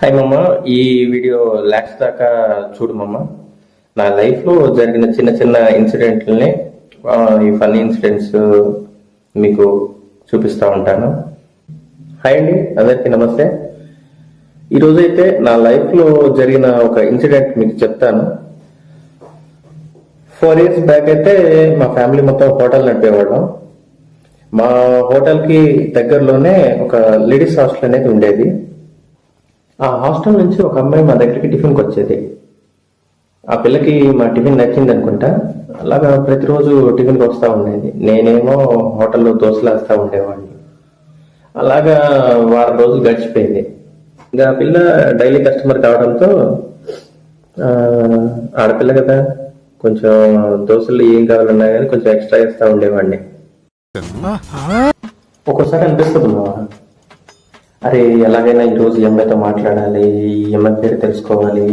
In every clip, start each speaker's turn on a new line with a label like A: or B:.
A: Hi మమ్మ, ఈ video last దాకా చూడు మమ్మ. నా లైఫ్లో జరిగిన చిన్న చిన్న ఇన్సిడెంట్లని, ఈ ఫన్నీ ఇన్సిడెంట్స్ మీకు చూపిస్తూ ఉంటాను. హాయ్ అండి, అందరికీ నమస్తే. ఈరోజైతే నా లైఫ్లో జరిగిన ఒక ఇన్సిడెంట్ మీకు చెప్తాను. 4 years బ్యాక్ అయితే మా ఫ్యామిలీ మొత్తం హోటల్ నడిపేవాళ్ళం. మా హోటల్కి దగ్గరలోనే ఒక లేడీస్ హాస్టల్ అనేది ఉండేది. ఆ హాస్టల్ నుంచి ఒక అమ్మాయి మా దగ్గరికి టిఫిన్కి వచ్చేది. ఆ పిల్లకి మా టిఫిన్ నచ్చింది అనుకుంటా. అలాగా ప్రతిరోజు టిఫిన్కి వస్తూ ఉండేది. నేనేమో హోటల్లో దోశలు వేస్తూ ఉండేవాడిని. అలాగా వారం రోజులు గడిచిపోయింది. ఇంకా ఆ పిల్ల డైలీ కస్టమర్ కావడంతో ఆడపిల్ల కదా, కొంచెం దోశలు ఏం కావాలన్నా కానీ కొంచెం ఎక్స్ట్రా వేస్తూ ఉండేవాడిని. ఒక్కోసారి అనిపిస్తుంది, అరే ఎలాగైనా ఈరోజు ఈ అమ్మాయితో మాట్లాడాలి, ఈ అమ్మాయి పేరు తెలుసుకోవాలి.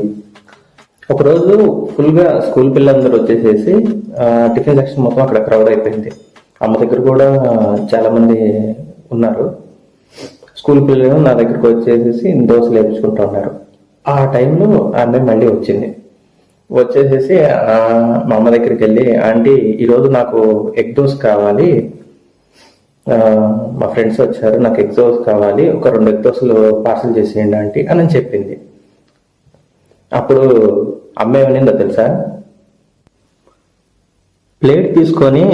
A: ఒకరోజు ఫుల్గా స్కూల్ పిల్లలందరూ వచ్చేసేసి టిఫిన్ సెక్షన్ మొత్తం అక్కడ క్రౌడ్ అయిపోయింది. అమ్మ దగ్గర కూడా చాలా మంది ఉన్నారు. స్కూల్ పిల్లలు నా దగ్గరకు వచ్చేసేసి దోశలు వేయించుకుంటూ ఉన్నారు. ఆ టైంలో ఆ అమ్మాయి మళ్ళీ వచ్చింది. వచ్చేసేసి మా అమ్మ దగ్గరికి వెళ్ళి, ఆంటీ ఈరోజు నాకు ఎగ్ దోశ కావాలి, మా ఫ్రెండ్స్ వచ్చారు, నాకు ఎగ్ దోశ కావాలి, ఒక 2 ఎగ్ దోశలు పార్సల్ చేసేయండి ఆంటీ అని చెప్పింది. అప్పుడు అమ్మాయి ఏమనిందో తెలుసా? ప్లేట్ తీసుకొని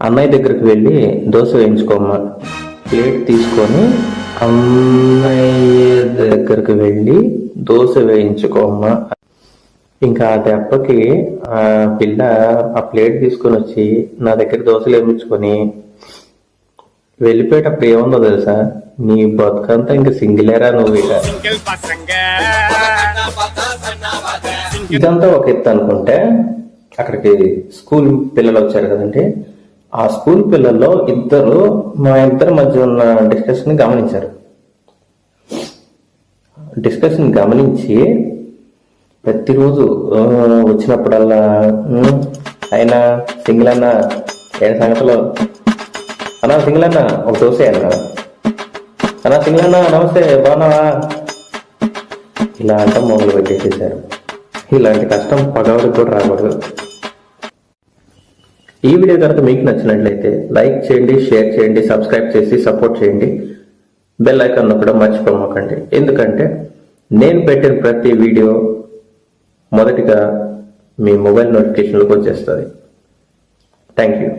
A: అన్నయ్య దగ్గరికి వెళ్ళి దోశ వేయించుకోమ్మా. ప్లేట్ తీసుకొని అన్నయ్య దగ్గరికి వెళ్ళి దోశ వేయించుకోమ్మా. ఇంకా ఆ దెబ్బకి ఆ పిల్ల ఆ ప్లేట్ తీసుకొని వచ్చి నా దగ్గర దోశలు వేయించుకొని వెళ్ళిపోయేటప్పుడు ఏముందో తెలుసా? నీ బతుకంతా ఇంక సింగిలేరా నువ్వు. ఇదంతా ఒక ఎత్తు అనుకుంటే, అక్కడికి స్కూల్ పిల్లలు వచ్చారు కదండి. ఆ స్కూల్ పిల్లల్లో మా ఇద్దరి మధ్య ఉన్న డిస్కషన్ గమనించారు. డిస్కషన్ గమనించి ప్రతిరోజు వచ్చినప్పుడల్లా, అయినా సింగిల్ అన్న ఏం సంగతిలో అన్నా, సింగిల్ అన్న ఒక దోశ అన్నా, సింగిల్ అన్న నమస్తే బాగున్నావా, ఇలా అంతా మొదలు పెట్టేసేసారు. ఇలాంటి కష్టం పగవాడికి కూడా రాకూడదు. ఈ వీడియో కనుక మీకు నచ్చినట్లయితే లైక్ చేయండి, షేర్ చేయండి, సబ్స్క్రైబ్ చేసి సపోర్ట్ చేయండి. బెల్ ఐకాన్ నొక్కడం మర్చిపోమాకండి. ఎందుకంటే నేను పెట్టిన ప్రతి వీడియో మొదటిగా మీ మొబైల్ నోటిఫికేషన్లకు వచ్చేస్తుంది. Thank you.